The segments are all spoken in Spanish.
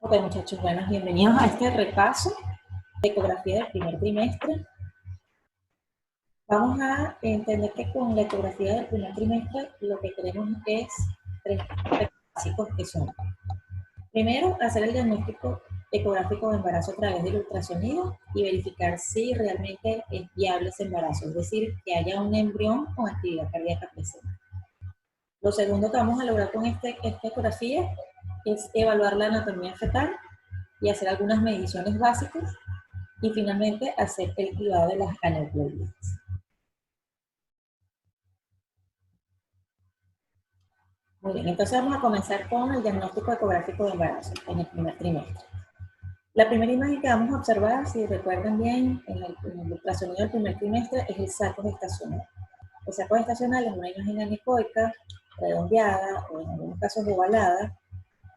Ok, muchachos, bueno, bienvenidos a este repaso de ecografía del primer trimestre. Vamos a entender que con la ecografía del primer trimestre lo que queremos es tres básicos que son: primero, hacer el diagnóstico ecográfico de embarazo a través del ultrasonido y verificar si realmente es viable ese embarazo, es decir, que haya un embrión con actividad cardíaca presente. Lo segundo que vamos a lograr con esta ecografía es evaluar la anatomía fetal y hacer algunas mediciones básicas, y finalmente hacer el cribado de las aneuploidías. Muy bien, entonces vamos a comenzar con el diagnóstico ecográfico de embarazo en el primer trimestre. La primera imagen que vamos a observar, si recuerdan bien, en el ultrasonido del primer trimestre, es el saco gestacional. El saco gestacional es una imagen anecoica, redondeada o en algunos casos ovalada,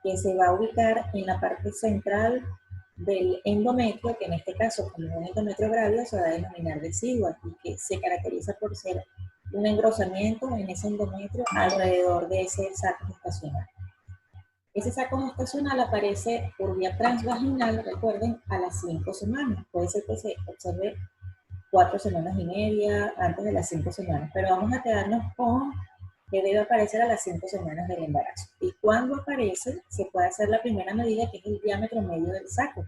que se va a ubicar en la parte central del endometrio, que en este caso, como un endometrio grávido, se va a denominar decidua y que se caracteriza por ser un engrosamiento en ese endometrio alrededor de ese saco gestacional. Ese saco gestacional aparece por vía transvaginal, recuerden, a las 5 semanas. Puede ser que se observe 4 semanas y media antes de las 5 semanas, pero vamos a quedarnos con que debe aparecer a las 5 semanas del embarazo. Y cuando aparece, se puede hacer la primera medida, que es el diámetro medio del saco.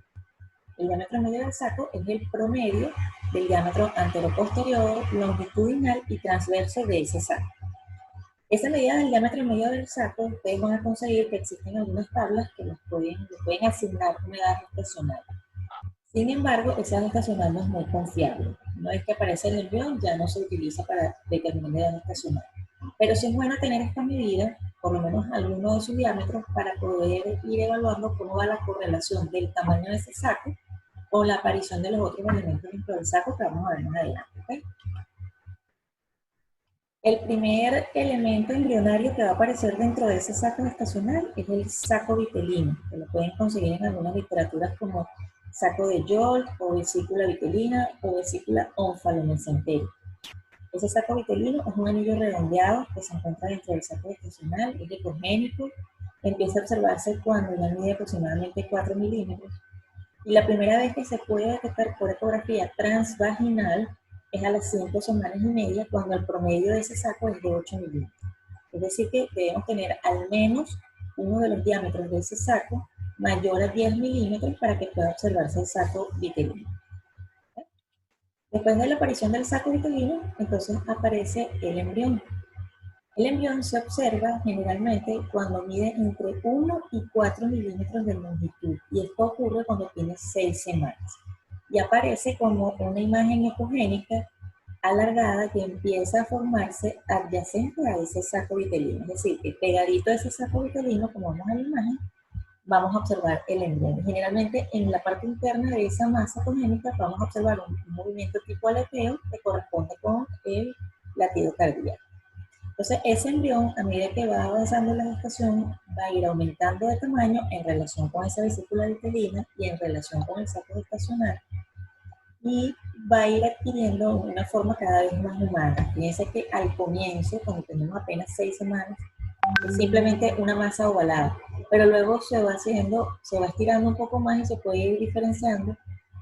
El diámetro medio del saco es el promedio del diámetro anteroposterior, longitudinal y transverso de ese saco. Esa medida del diámetro medio del saco, ustedes van a conseguir que existen algunas tablas que les pueden asignar una edad gestacional. Sin embargo, esa edad gestacional no es muy confiable. Una vez que aparece el embrión, ya no se utiliza para determinar la edad gestacional. Pero sí es bueno tener esta medida, por lo menos alguno de sus diámetros, para poder ir evaluando cómo va la correlación del tamaño de ese saco con la aparición de los otros elementos dentro del saco que vamos a ver más adelante. ¿Okay? El primer elemento embrionario que va a aparecer dentro de ese saco gestacional es el saco vitelino, que lo pueden conseguir en algunas literaturas como saco de Jolt o vesícula vitelina o vesícula onfalomesenteria. Ese saco vitelino es un anillo redondeado que se encuentra dentro del saco gestacional, es ecogénico, empieza a observarse cuando ya mide aproximadamente 4 milímetros, y la primera vez que se puede detectar por ecografía transvaginal es a las 5 semanas y media, cuando el promedio de ese saco es de 8 milímetros. Es decir, que debemos tener al menos uno de los diámetros de ese saco mayor a 10 milímetros para que pueda observarse el saco vitelino. Después de la aparición del saco vitelino, entonces aparece el embrión. El embrión se observa generalmente cuando mide entre 1 y 4 milímetros de longitud, y esto ocurre cuando tiene 6 semanas. Y aparece como una imagen ecogénica alargada que empieza a formarse adyacente a ese saco vitelino. Es decir, que pegadito a ese saco vitelino, como vemos en la imagen, vamos a observar el embrión. Generalmente en la parte interna de esa masa ecogénica vamos a observar un movimiento tipo aleteo que corresponde con el latido cardíaco. Entonces, ese embrión, a medida que va avanzando la gestación, va a ir aumentando de tamaño en relación con esa vesícula vitelina y en relación con el saco gestacional, y va a ir adquiriendo una forma cada vez más humana. Fíjense que al comienzo, cuando tenemos apenas 6 semanas, es simplemente una masa ovalada, pero luego se va estirando un poco más y se puede ir diferenciando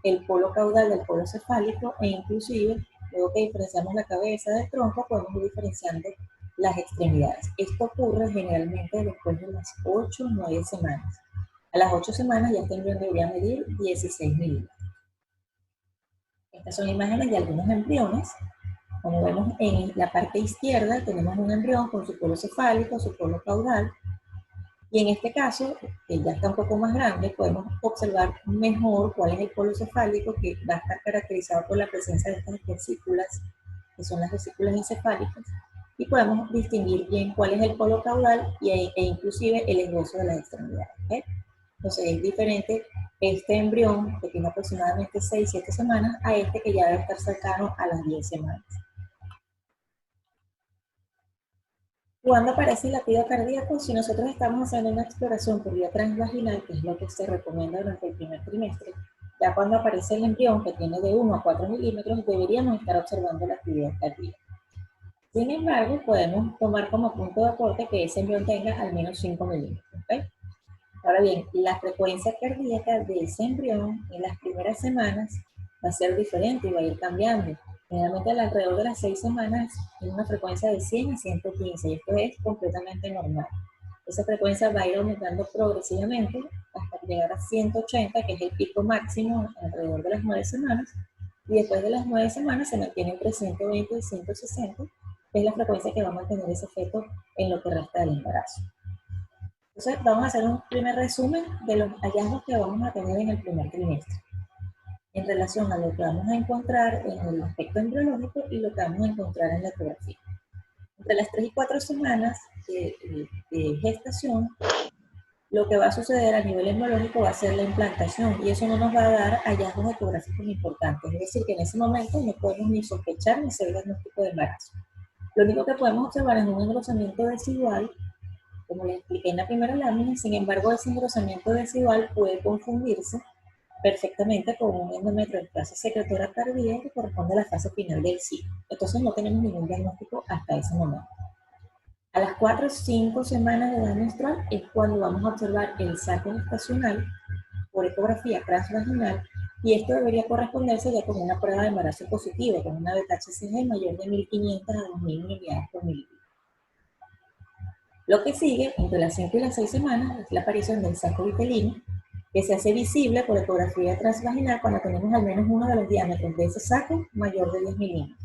el polo caudal del polo cefálico, e inclusive, luego que diferenciamos la cabeza del tronco, podemos ir diferenciando las extremidades. Esto ocurre generalmente después de las 8 o 9 semanas. A las 8 semanas ya este embrión debería medir 16 milímetros. Estas son imágenes de algunos embriones. Como vemos en la parte izquierda, tenemos un embrión con su polo cefálico, su polo caudal, y en este caso, que ya está un poco más grande, podemos observar mejor cuál es el polo cefálico, que va a estar caracterizado por la presencia de estas vesículas, que son las vesículas encefálicas, y podemos distinguir bien cuál es el polo caudal e inclusive el esbozo de las extremidades. ¿Okay? Entonces es diferente este embrión, que tiene aproximadamente 6-7 semanas, a este que ya debe estar cercano a las 10 semanas. ¿Cuándo aparece el latido cardíaco? Si nosotros estamos haciendo una exploración por vía transvaginal, que es lo que se recomienda durante el primer trimestre, ya cuando aparece el embrión, que tiene de 1 a 4 milímetros, deberíamos estar observando la actividad cardíaca. Sin embargo, podemos tomar como punto de aporte que ese embrión tenga al menos 5 milímetros. ¿Okay? Ahora bien, la frecuencia cardíaca de ese embrión en las primeras semanas va a ser diferente y va a ir cambiando. Generalmente alrededor de las 6 semanas tiene una frecuencia de 100 a 115 y esto es completamente normal. Esa frecuencia va a ir aumentando progresivamente hasta llegar a 180, que es el pico máximo alrededor de las 9 semanas, y después de las 9 semanas se mantiene entre 120 y 160, que es la frecuencia que va a mantener ese feto en lo que resta del embarazo. Entonces, vamos a hacer un primer resumen de los hallazgos que vamos a tener en el primer trimestre, en relación a lo que vamos a encontrar en el aspecto embriológico y lo que vamos a encontrar en la ecografía. Entre las 3 y 4 semanas de gestación, lo que va a suceder a nivel embriológico va a ser la implantación y eso no nos va a dar hallazgos ecográficos importantes. Es decir, que en ese momento no podemos ni sospechar ni hacer diagnóstico de embarazo. Lo único que podemos observar es un engrosamiento desigual, como les expliqué en la primera lámina. Sin embargo, ese engrosamiento desigual puede confundirse perfectamente con un endometrio en fase secretora tardía que corresponde a la fase final del ciclo. Entonces no tenemos ningún diagnóstico hasta ese momento. A las 4 o 5 semanas de edad menstrual es cuando vamos a observar el saco gestacional por ecografía transvaginal y esto debería corresponderse ya con una prueba de embarazo positiva, con una beta-HCG mayor de 1500 a 2000 unidades por mililitro. Lo que sigue, entre las 5 y las 6 semanas, es la aparición del saco vitelino, que se hace visible por ecografía transvaginal cuando tenemos al menos uno de los diámetros de ese saco mayor de 10 milímetros.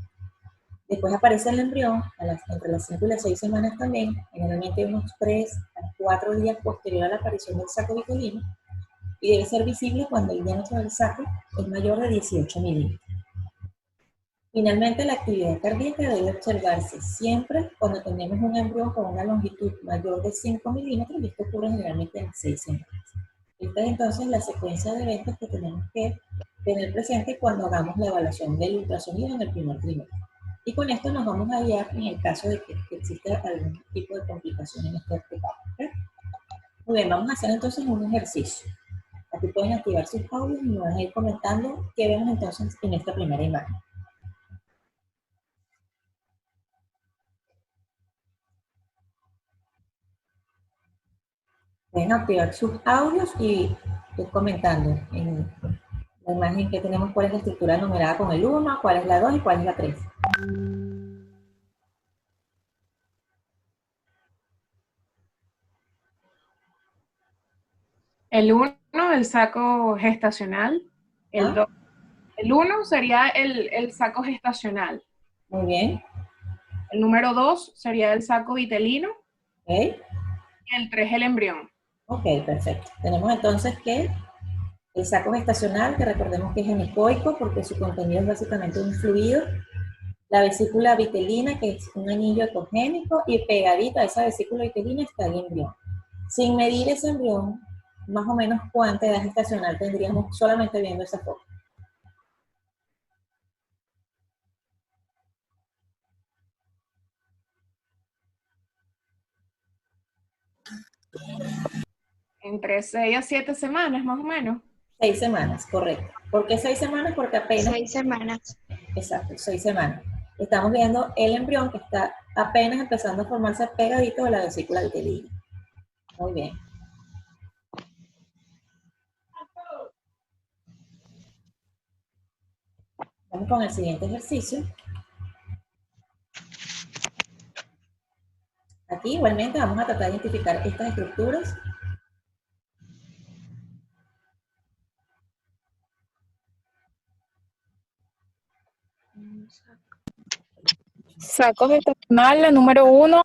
Después aparece el embrión entre las 5 y las 6 semanas también, generalmente unos 3 a 4 días posterior a la aparición del saco vitelino, y debe ser visible cuando el diámetro del saco es mayor de 18 milímetros. Finalmente, la actividad cardíaca debe observarse siempre cuando tenemos un embrión con una longitud mayor de 5 milímetros y esto ocurre generalmente en 6 semanas. Esta es entonces la secuencia de eventos que tenemos que tener presente cuando hagamos la evaluación del ultrasonido en el primer trimestre. Y con esto nos vamos a guiar en el caso de que exista algún tipo de complicación en esta etapa. ¿Okay? Muy bien, vamos a hacer entonces un ejercicio. Aquí pueden activar sus audios y me van a ir comentando qué vemos entonces en esta primera imagen. Pueden activar sus audios y ir comentando en la imagen que tenemos cuál es la estructura numerada con el 1, cuál es la 2 y cuál es la 3. El 1, el saco gestacional. El 2, el 1 sería el saco gestacional. Muy bien. El número 2 sería el saco vitelino. Okay. Y el 3 el embrión. Ok, perfecto. Tenemos entonces que el saco gestacional, que recordemos que es anecoico porque su contenido es básicamente un fluido. La vesícula vitelina, que es un anillo ecogénico, y pegadita a esa vesícula vitelina está el embrión. Sin medir ese embrión, más o menos cuánta edad gestacional tendríamos solamente viendo esa foto. Entre 6 a 7 semanas, más o menos. 6 semanas, correcto. ¿Por qué 6 semanas? Porque apenas... 6 semanas. Exacto, 6 semanas. Estamos viendo el embrión que está apenas empezando a formarse pegadito de la vesícula vitelina. Muy bien. Vamos con el siguiente ejercicio. Aquí igualmente vamos a tratar de identificar estas estructuras. Saco gestacional, la número 1,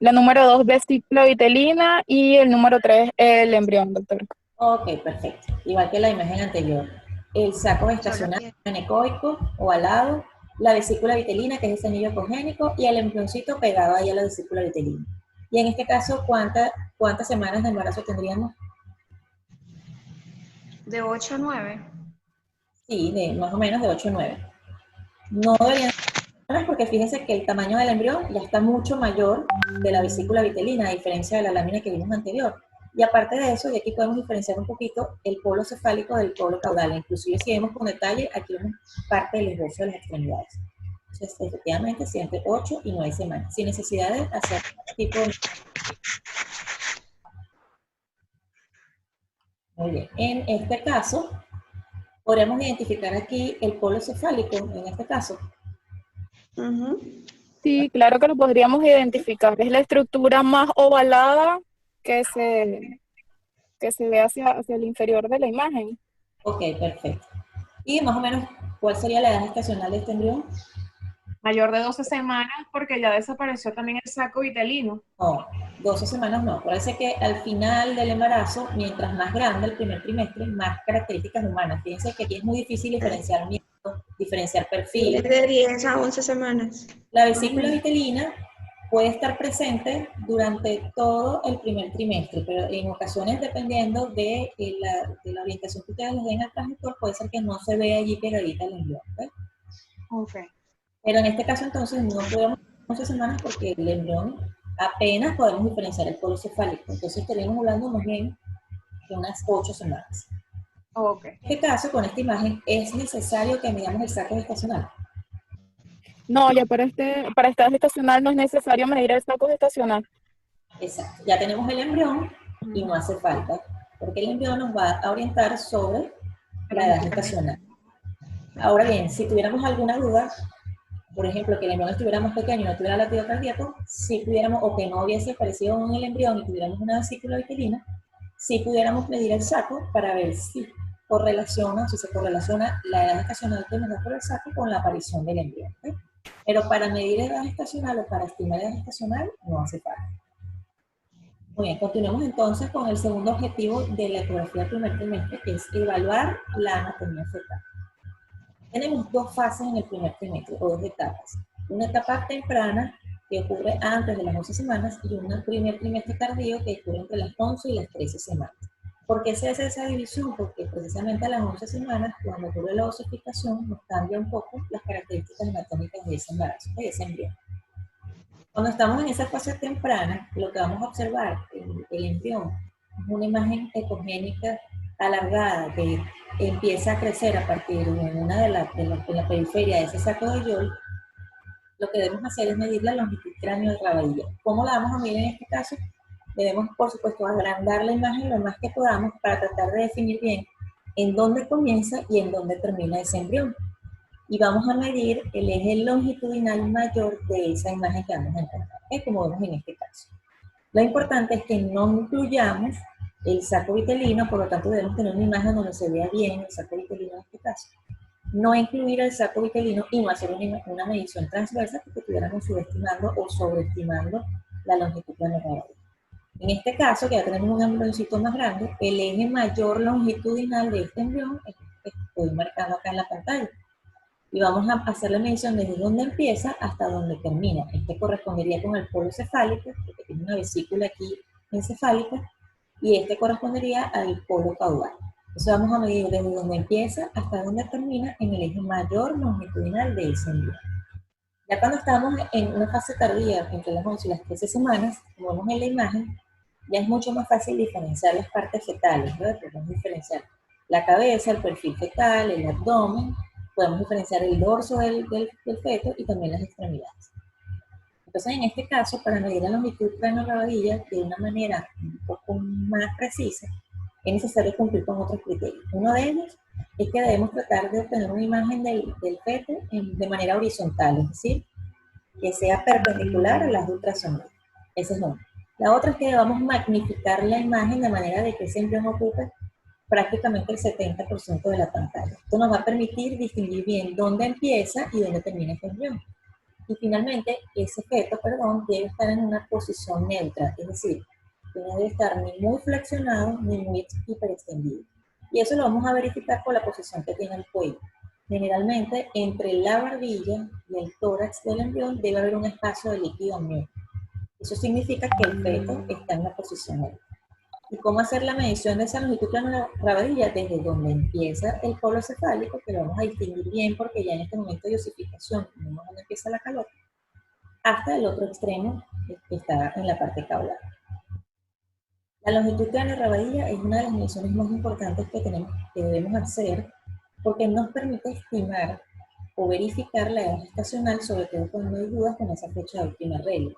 la número 2, vesícula vitelina y el número 3, el embrión, doctor. Ok, perfecto. Igual que la imagen anterior. El saco gestacional anecoico o alado, la vesícula vitelina, que es ese anillo ecogénico, y el embrioncito pegado ahí a la vesícula vitelina. Y en este caso, ¿cuántas semanas de embarazo tendríamos? De 8 a 9. Sí, más o menos de 8 a 9. No deberían ser, porque fíjense que el tamaño del embrión ya está mucho mayor de la vesícula vitelina, a diferencia de la lámina que vimos anterior. Y aparte de eso, y aquí podemos diferenciar un poquito el polo cefálico del polo caudal. Inclusive si vemos con detalle, aquí vemos parte del esbozo de las extremidades. Entonces, efectivamente, sí, entre 8 y 9 semanas, sin necesidad de hacer tipo de... Muy bien. En este caso, podríamos identificar aquí el polo cefálico, en este caso. Ujú. Sí, claro que lo podríamos identificar. Es la estructura más ovalada que se ve hacia el inferior de la imagen. Ok, perfecto. Y más o menos, ¿cuál sería la edad gestacional de este embrión? Mayor de 12 semanas porque ya desapareció también el saco vitelino. No, 12 semanas no. Parece que al final del embarazo, mientras más grande el primer trimestre, más características humanas. Fíjense que aquí es muy difícil diferenciar miembros, diferenciar Tiene perfil. de 10 a 11 semanas. La Más o vesícula menos. vitelina puede estar presente durante todo el primer trimestre, pero en ocasiones, dependiendo de la orientación que ustedes les den al transductor, puede ser que no se vea allí pegadita el embrión. ¿Ok? Ok. Pero en este caso, entonces, no podemos 11 semanas porque el embrión apenas podemos diferenciar el polo cefálico. Entonces, estaríamos hablando más bien de unas 8 semanas. Ok. En este caso, con esta imagen, es necesario que midamos el saco gestacional. No, ya para esta gestacional no es necesario medir el saco gestacional. Exacto. Ya tenemos el embrión y no hace falta, porque el embrión nos va a orientar sobre la edad gestacional. Ahora bien, si tuviéramos alguna duda, por ejemplo, que el embrión estuviera más pequeño y no tuviera latido cardíaco, si pudiéramos, o que no hubiese aparecido en el embrión y tuviéramos una vesícula vitelina, si pudiéramos medir el saco para ver si se correlaciona la edad gestacional que nos da por el saco con la aparición del embrión. ¿Okay? Pero para medir edad gestacional o para estimar edad gestacional no hace falta. Muy bien, continuemos entonces con el segundo objetivo de la ecografía del primer trimestre, que es evaluar la anatomía fetal. Tenemos dos fases en el primer trimestre, o dos etapas. Una etapa temprana, que ocurre antes de las 11 semanas, y un primer trimestre tardío, que ocurre entre las 11 y las 13 semanas. ¿Por qué se hace esa división? Porque precisamente a las 11 semanas, cuando ocurre la osificación, nos cambia un poco las características anatómicas de ese embarazo, de ese embrión. Cuando estamos en esa fase temprana, lo que vamos a observar, el embrión, es una imagen ecogénica alargada que empieza a crecer a partir de una de la periferia de ese saco de Yol. Lo que debemos hacer es medir la longitud cráneo de rabadilla. ¿Cómo la vamos a medir en este caso? Debemos, por supuesto, agrandar la imagen lo más que podamos para tratar de definir bien en dónde comienza y en dónde termina ese embrión. Y vamos a medir el eje longitudinal mayor de esa imagen que vamos a encontrar, como vemos en este caso. Lo importante es que no incluyamos el saco vitelino, por lo tanto debemos tener una imagen donde se vea bien el saco vitelino en este caso. No incluir el saco vitelino y no hacer una medición transversa porque estuviéramos subestimando o sobreestimando la longitud de la rabadilla. En este caso, que ya tenemos un embrioncito más grande, el eje mayor longitudinal de este embrión es el que estoy marcando acá en la pantalla. Y vamos a hacer la medición desde donde empieza hasta donde termina. Este correspondería con el polo cefálico, porque tiene una vesícula aquí encefálica, y este correspondería al polo caudal. Entonces vamos a medir desde donde empieza hasta donde termina en el eje mayor longitudinal de ese embrión. Ya cuando estamos en una fase tardía, entre las 11 y las 13 semanas, como vemos en la imagen, ya es mucho más fácil diferenciar las partes fetales, ¿no? Podemos diferenciar la cabeza, el perfil fetal, el abdomen, podemos diferenciar el dorso del feto y también las extremidades. Entonces, en este caso, para medir la longitud cráneo-rabadilla de una manera un poco más precisa, es necesario cumplir con otros criterios. Uno de ellos es que debemos tratar de obtener una imagen del feto de manera horizontal, es decir, que sea perpendicular a las de ultrasonido. Ese es uno. La otra es que debamos magnificar la imagen de manera de que ese embrión ocupe prácticamente el 70% de la pantalla. Esto nos va a permitir distinguir bien dónde empieza y dónde termina este embrión. Y finalmente, ese feto, debe estar en una posición neutra, es decir, que no debe estar ni muy flexionado ni muy hiperextendido. Y eso lo vamos a verificar por la posición que tiene el cuello. Generalmente, entre la barbilla y el tórax del embrión debe haber un espacio de líquido amniótico. Eso significa que el feto está en una posición neutra. ¿Y cómo hacer la medición de esa longitud cráneo-rabadilla? Desde donde empieza el polo cefálico, que lo vamos a distinguir bien porque ya en este momento de osificación, vemos donde empieza la calor, hasta el otro extremo que está en la parte caudal. La longitud cráneo-rabadilla es una de las mediciones más importantes que debemos hacer porque nos permite estimar o verificar la edad gestacional, sobre todo cuando hay dudas con esa fecha de última regla.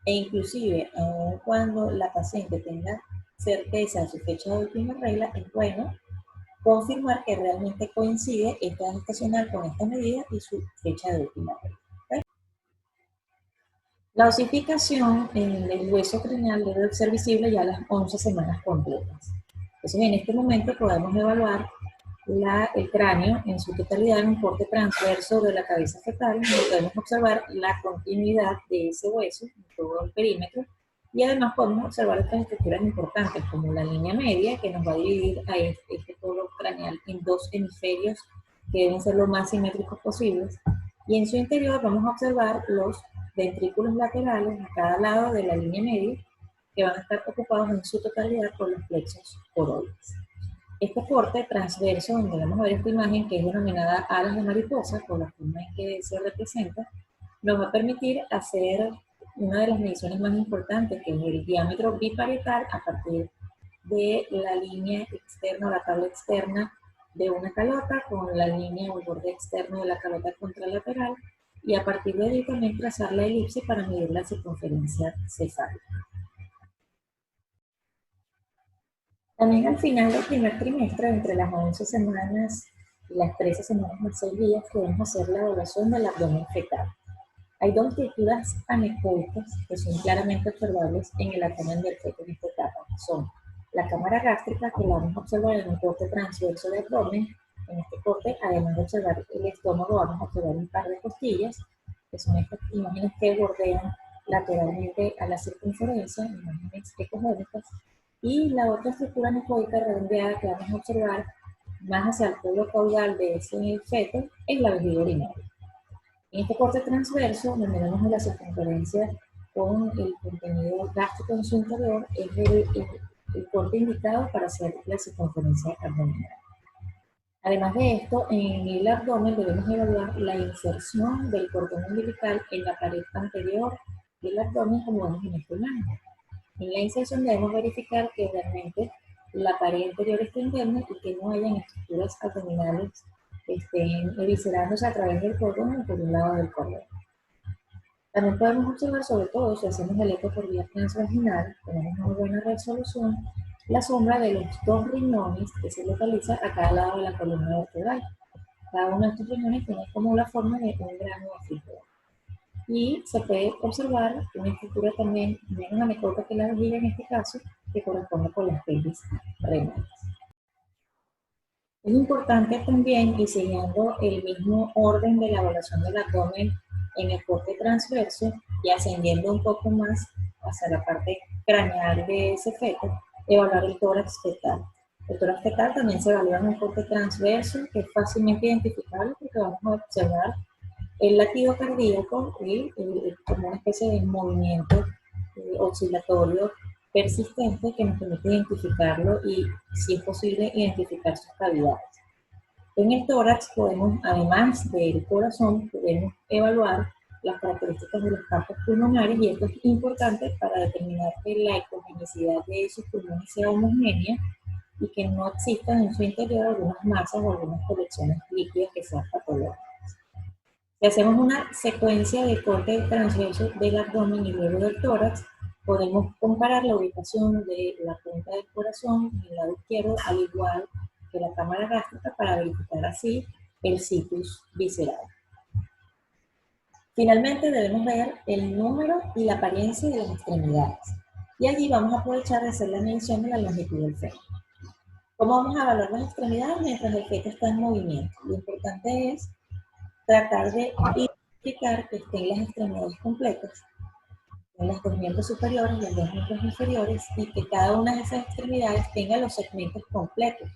E inclusive, aun cuando la paciente tenga certeza de su fecha de última regla, es bueno confirmar que realmente coincide esta edad gestacional con esta medida y su fecha de última regla. ¿Okay? La osificación en el hueso craneal debe ser visible ya a las 11 semanas completas. Entonces, en este momento podemos evaluar el cráneo en su totalidad en un corte transverso de la cabeza fetal, donde podemos observar la continuidad de ese hueso en todo el perímetro, y además podemos observar otras estructuras importantes, como la línea media, que nos va a dividir a este polo craneal en dos hemisferios que deben ser lo más simétricos posibles, y en su interior vamos a observar los ventrículos laterales a cada lado de la línea media, que van a estar ocupados en su totalidad por los plexos coroides. Este corte transverso, donde vamos a ver esta imagen que es denominada alas de mariposa, por la forma en que se representa, nos va a permitir hacer una de las mediciones más importantes, que es el diámetro biparietal a partir de la línea externa o la tabla externa de una calota con la línea o el borde externo de la calota contralateral, y a partir de ahí también trazar la elipse para medir la circunferencia cefálica. También al final del primer trimestre, entre las 11 semanas y las 13 semanas más 6 días, podemos hacer la evaluación del abdomen fetal. Hay dos estructuras anecoicas que son claramente observables en el abdomen del feto en esta etapa. Son la cámara gástrica, que la vamos a observar en un corte transverso del abdomen. En este corte, además de observar el estómago, vamos a observar un par de costillas, que son estas imágenes que bordean lateralmente a la circunferencia, imágenes ecogénicas. Y la otra estructura anecoica redondeada que vamos a observar más hacia el polo caudal de ese feto es la vejiga urinaria. En este corte transverso, donde vemos la circunferencia con el contenido gástrico en su interior, es el corte indicado para hacer la circunferencia abdominal. Además de esto, en el abdomen debemos evaluar la inserción del cordón umbilical en la pared anterior del abdomen, como vemos en esta imagen. En la inserción debemos verificar que realmente la pared interior esté indemne y que no hayan estructuras abdominales que estén eviscerándose a través del cordón o por un lado del cordón. También podemos observar, sobre todo si hacemos el eco por vía transvaginal, tenemos una buena resolución, la sombra de los dos riñones que se localiza a cada lado de la columna vertebral. Cada uno de estos riñones tiene como la forma de un grano afilado. Y se puede observar una estructura también menos anecoica que la vejiga en este caso, que corresponde con las pelvis renales. Es importante también, y siguiendo el mismo orden de la evaluación del abdomen en el corte transverso y ascendiendo un poco más hacia la parte craneal de ese feto, evaluar el tórax fetal. El tórax fetal también se evalúa en un corte transverso, que es fácilmente identificable porque vamos a observar el latido cardíaco y como una especie de movimiento oscilatorio persistente que nos permite identificarlo y, si es posible, identificar sus cavidades. En el tórax podemos, además del corazón, podemos evaluar las características de los campos pulmonares, y esto es importante para determinar que la ecogenicidad de esos pulmones sea homogénea y que no existan en su interior algunas masas o algunas colecciones líquidas que sean patológicas. Si hacemos una secuencia de corte transverso del abdomen y luego del tórax, podemos comparar la ubicación de la punta del corazón en el lado izquierdo, al igual que la cámara gástrica, para verificar así el situs visceral. Finalmente debemos ver el número y la apariencia de las extremidades. Y allí vamos a aprovechar de hacer la medición de la longitud del feto. ¿Cómo vamos a evaluar las extremidades mientras el feto está en movimiento? Lo importante es tratar de identificar que estén las extremidades completas, en los dos miembros superiores y los dos miembros inferiores, y que cada una de esas extremidades tenga los segmentos completos,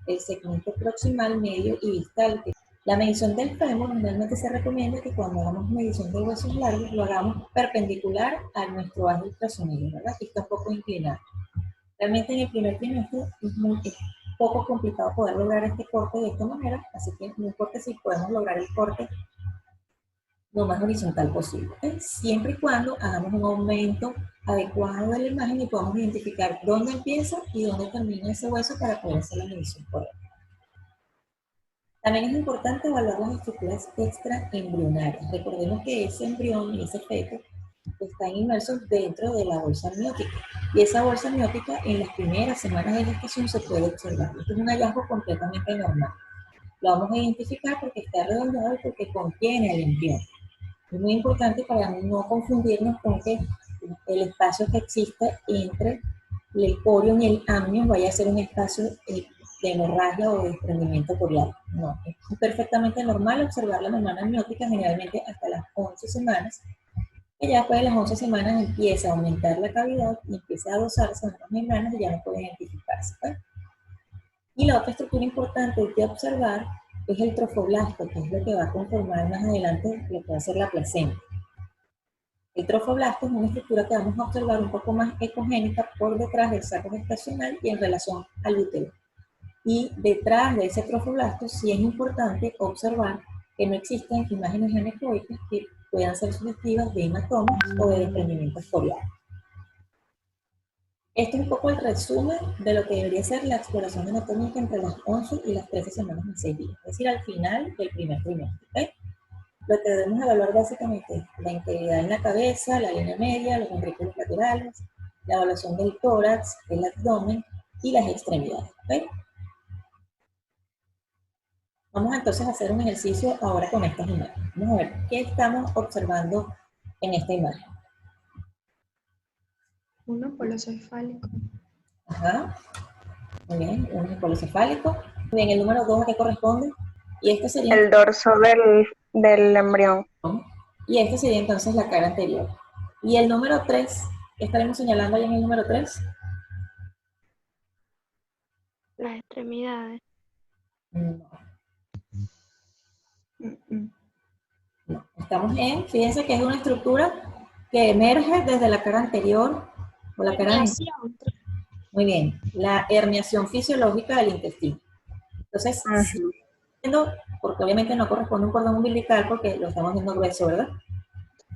el segmento proximal, medio y distal. La medición del fémur normalmente se recomienda que cuando hagamos medición de huesos largos lo hagamos perpendicular a nuestro eje ultrasonido, ¿verdad? Que está un poco inclinado. Realmente en el primer trimestre es poco complicado poder lograr este corte de esta manera, así que no importa si podemos lograr el corte lo más horizontal posible, ¿okay? Siempre y cuando hagamos un aumento adecuado de la imagen y podamos identificar dónde empieza y dónde termina ese hueso para poder hacer la medición correcta. También es importante evaluar las estructuras extraembrionarias. Recordemos que ese embrión y ese feto están inmersos dentro de la bolsa amniótica. Y esa bolsa amniótica en las primeras semanas de gestación se puede observar. Esto es un hallazgo completamente normal. Lo vamos a identificar porque está redondeado y porque contiene el embrión. Es muy importante para no confundirnos con que el espacio que existe entre el corion y el amnion vaya a ser un espacio de hemorragia o de desprendimiento corial. No, es perfectamente normal observar la membrana amniótica generalmente hasta las 11 semanas, que ya después de las 11 semanas empieza a aumentar la cavidad y empieza a adosarse en las membranas y ya no puede identificarse. ¿Pues? Y la otra estructura importante que observar es el trofoblasto, que es lo que va a conformar más adelante lo que va a ser la placenta. El trofoblasto es una estructura que vamos a observar un poco más ecogénica por detrás del saco gestacional y en relación al útero. Y detrás de ese trofoblasto sí es importante observar que no existen imágenes anecoicas que puedan ser sugestivas de hematomas o de desprendimientos coriales. Este es un poco el resumen de lo que debería ser la exploración anatómica entre las 11 y las 13 semanas y 6 días, es decir, al final del primer trimestre. ¿Okay? Lo que debemos evaluar básicamente es la integridad en la cabeza, la línea media, los ventrículos laterales, la evaluación del tórax, el abdomen y las extremidades. ¿Okay? Vamos entonces a hacer un ejercicio ahora con estas imágenes. Vamos a ver qué estamos observando en esta imagen. Un óvulo cefálico. Ajá. Muy bien, un polocefálico. Muy bien, el número 2 ¿a qué corresponde? Y este sería... El dorso del embrión. Y este sería entonces la cara anterior. Y el número 3, ¿qué estaremos señalando ahí en el número 3? Las extremidades. No. No. Estamos en, fíjense que es una estructura que emerge desde la cara anterior o la cara... Muy bien, la herniación fisiológica del intestino. Entonces, porque obviamente no corresponde a un cordón umbilical porque lo estamos viendo grueso, ¿verdad?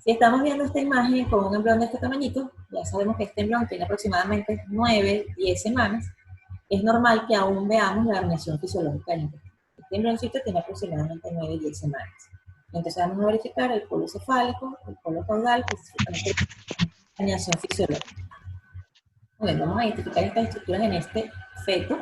Si estamos viendo esta imagen con un embrión de este tamañito, ya sabemos que este embrión tiene aproximadamente 9-10 semanas, es normal que aún veamos la herniación fisiológica del intestino. Este embrioncito tiene aproximadamente 9-10 semanas. Entonces vamos a verificar el polo cefálico, el polo caudal, específicamente la herniación fisiológica. Muy bien, vamos a identificar estas estructuras en este feto.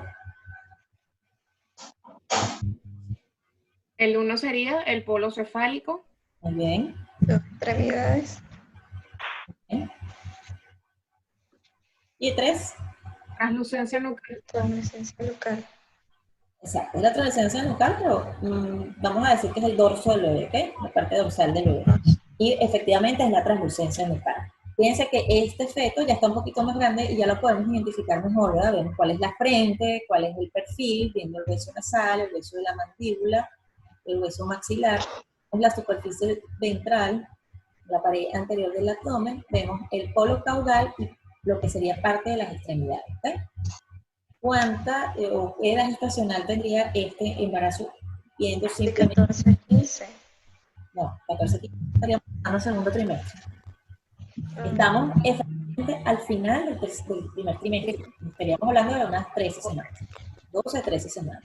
El 1 sería el polo cefálico. Muy bien. Las extremidades. Bien. Y 3. Translucencia nucal. Translucencia nucal. Exacto, es la translucencia nucal, pero vamos a decir que es el dorso del bebé, ¿ok? La parte dorsal del bebé. Y efectivamente es la translucencia nucal. Fíjense que este feto ya está un poquito más grande y ya lo podemos identificar mejor, ¿verdad? Vemos cuál es la frente, cuál es el perfil, viendo el hueso nasal, el hueso de la mandíbula, el hueso maxilar, la superficie ventral, la pared anterior del abdomen, vemos el polo caudal y lo que sería parte de las extremidades, ¿ok? ¿Cuánta o qué edad gestacional tendría este embarazo? Viendo simplemente... 14-15. No, 14-15 estaríamos en el segundo trimestre. Estamos exactamente al final del primer trimestre. Estaríamos hablando de unas 13 semanas. 12-13 semanas.